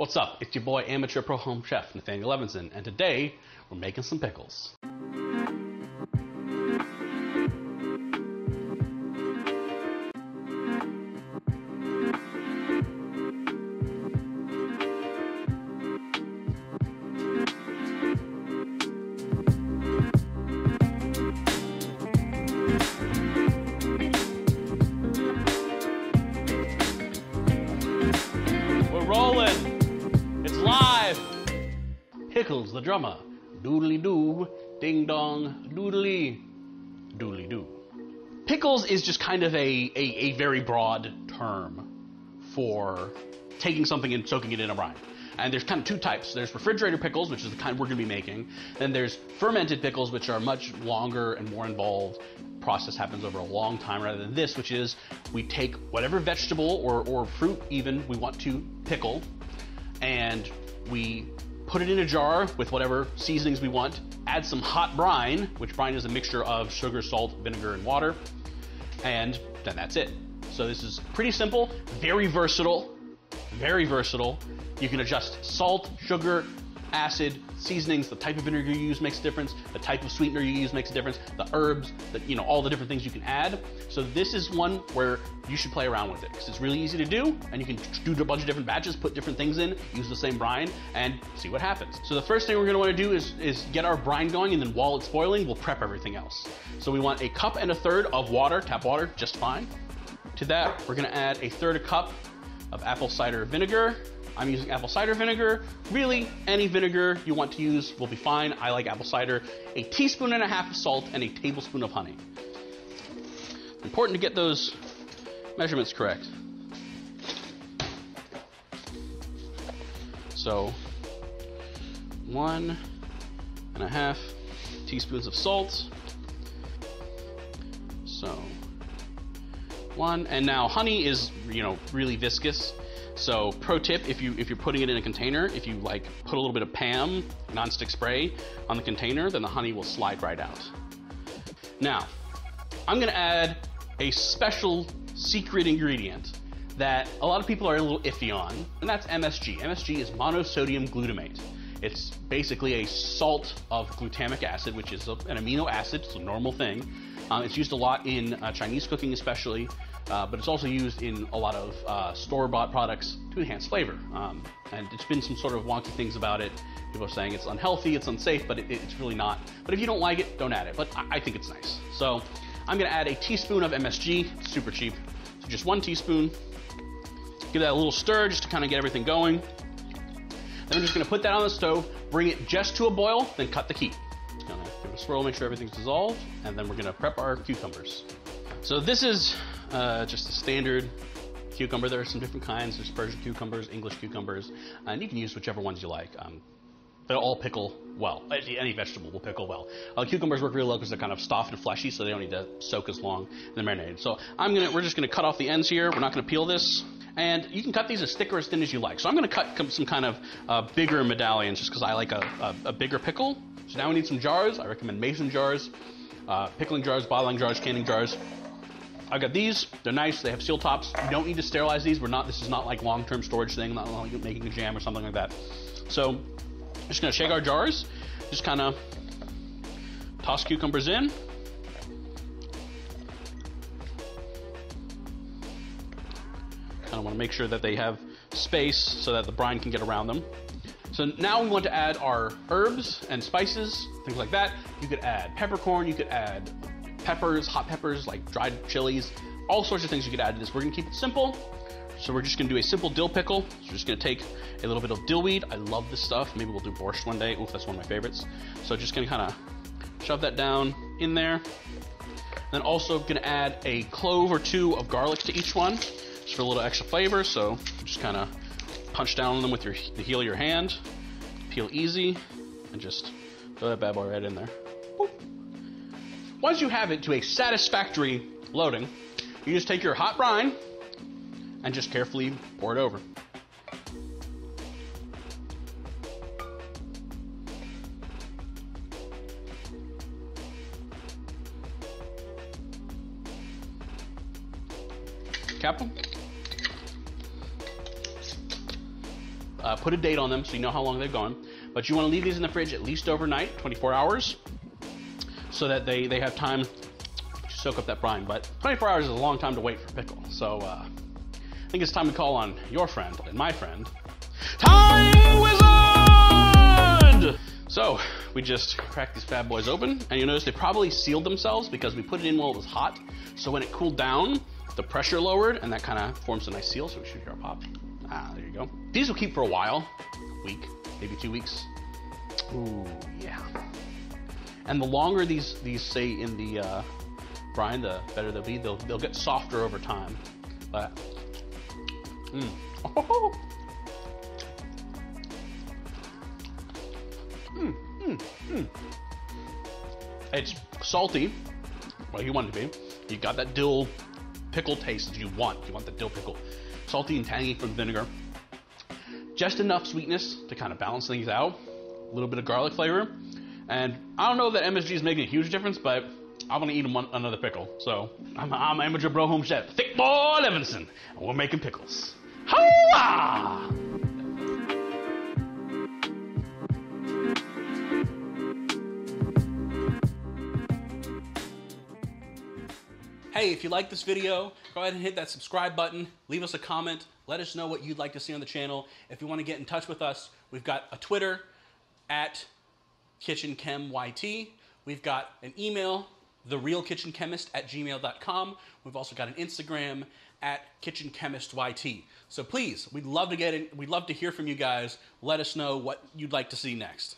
What's up? It's your boy, amateur pro home chef, Nathanael Levinson, and today we're making some pickles. Rolling. It's live. Pickles, the drummer. Doodly doo, ding dong, doodly, doodly doo. Pickles is just kind of a very broad term for taking something and soaking it in a brine. And there's kind of two types. There's refrigerator pickles, which is the kind we're going to be making. Then there's fermented pickles, which are much longer and more involved. Process happens over a long time rather than this, which is we take whatever vegetable or fruit even we want to pickle, and we put it in a jar with whatever seasonings we want, add some hot brine, which brine is a mixture of sugar, salt, vinegar, and water, and then that's it. So this is pretty simple, very versatile, very versatile. You can adjust salt, sugar, acid, seasonings, the type of vinegar you use makes a difference, the type of sweetener you use makes a difference, the herbs, all the different things you can add. So this is one where you should play around with it because it's really easy to do, and you can do a bunch of different batches, put different things in, use the same brine, and see what happens. So the first thing we're going to want to do is get our brine going, and then while it's boiling, we'll prep everything else. So we want 1 1/3 cup of water, tap water, just fine. To that, we're going to add 1/3 cup of apple cider vinegar. I'm using apple cider vinegar. Really, any vinegar you want to use will be fine. I like apple cider. 1.5 teaspoons of salt and 1 tablespoon of honey. Important to get those measurements correct. So, 1.5 teaspoons of salt. So, 1, and now honey is, really viscous. So pro tip, if you're putting it in a container, if you put a little bit of PAM, nonstick spray, on the container, then the honey will slide right out. Now, I'm gonna add a special secret ingredient that a lot of people are a little iffy on, and that's MSG. MSG is monosodium glutamate. It's basically a salt of glutamic acid, which is an amino acid. It's a normal thing. It's used a lot in Chinese cooking especially, but it's also used in a lot of store-bought products to enhance flavor. And it's been some sort of wonky things about it. People are saying it's unhealthy, it's unsafe, but it's really not. But if you don't like it, don't add it. But I think it's nice. So I'm gonna add 1 teaspoon of MSG, super cheap. So just 1 teaspoon. Give that a little stir just to kind of get everything going. Then I'm just gonna put that on the stove, bring it just to a boil, then cut the heat. Gonna give it a swirl, make sure everything's dissolved, and then we're gonna prep our cucumbers. So this is just a standard cucumber. There are some different kinds. There's Persian cucumbers, English cucumbers, and you can use whichever ones you like. They'll all pickle well. Any vegetable will pickle well. Cucumbers work really well because they're kind of soft and fleshy, so they don't need to soak as long in the marinade. So we're just gonna cut off the ends here. We're not gonna peel this. And you can cut these as thick or as thin as you like. So I'm gonna cut some kind of bigger medallions just because I like a bigger pickle. So now we need some jars. I recommend mason jars, pickling jars, bottling jars, canning jars. I've got these. They're nice. They have seal tops. You don't need to sterilize these. This is not like long-term storage thing, not like making a jam or something like that. So I'm just gonna shake our jars. Just kind of toss cucumbers in. Kind of want to make sure that they have space so that the brine can get around them. So now we want to add our herbs and spices, things like that. You could add peppercorn, you could add peppers, hot peppers, like dried chilies, all sorts of things you could add to this. We're gonna keep it simple. So we're just gonna do a simple dill pickle. So we're just gonna take a little bit of dill weed. I love this stuff. Maybe we'll do borscht one day. Oof, that's one of my favorites. So just gonna kind of shove that down in there. Then also gonna add a clove or 2 of garlic to each one, just for a little extra flavor. So just kind of punch down on them with the heel of your hand, peel easy, and just throw that bad boy right in there. Boop. Once you have it to a satisfactory loading, you just take your hot brine and just carefully pour it over. Cap them. Put a date on them so you know how long they've gone. But you want to leave these in the fridge at least overnight, 24 hours, so that they have time to soak up that brine. But 24 hours is a long time to wait for pickle. So I think it's time to call on your friend and my friend, Time Wizard! So we just cracked these bad boys open, and you notice they probably sealed themselves because we put it in while it was hot. So when it cooled down, the pressure lowered, and that kind of forms a nice seal. So we should hear a pop. Ah, there you go. These will keep for a while, a week, maybe 2 weeks. Ooh, yeah. And the longer these stay in the brine, the better they'll be. They'll get softer over time. But oh. It's salty, well, you want it to be. You got that dill pickle taste that you want. You want the dill pickle. Salty and tangy from vinegar. Just enough sweetness to kind of balance things out. A little bit of garlic flavor. And I don't know that MSG is making a huge difference, but I'm gonna eat another pickle. So I'm amateur bro home chef, Thick Boy Levinson, and we're making pickles. Hoo-ah! Hey, if you like this video, go ahead and hit that subscribe button, leave us a comment, let us know what you'd like to see on the channel. If you want to get in touch with us, we've got a Twitter at KitchenChemYT. We've got an email, therealkitchenchemist@gmail.com. We've also got an Instagram at KitchenChemistYT. So please, we'd love to hear from you guys. Let us know what you'd like to see next.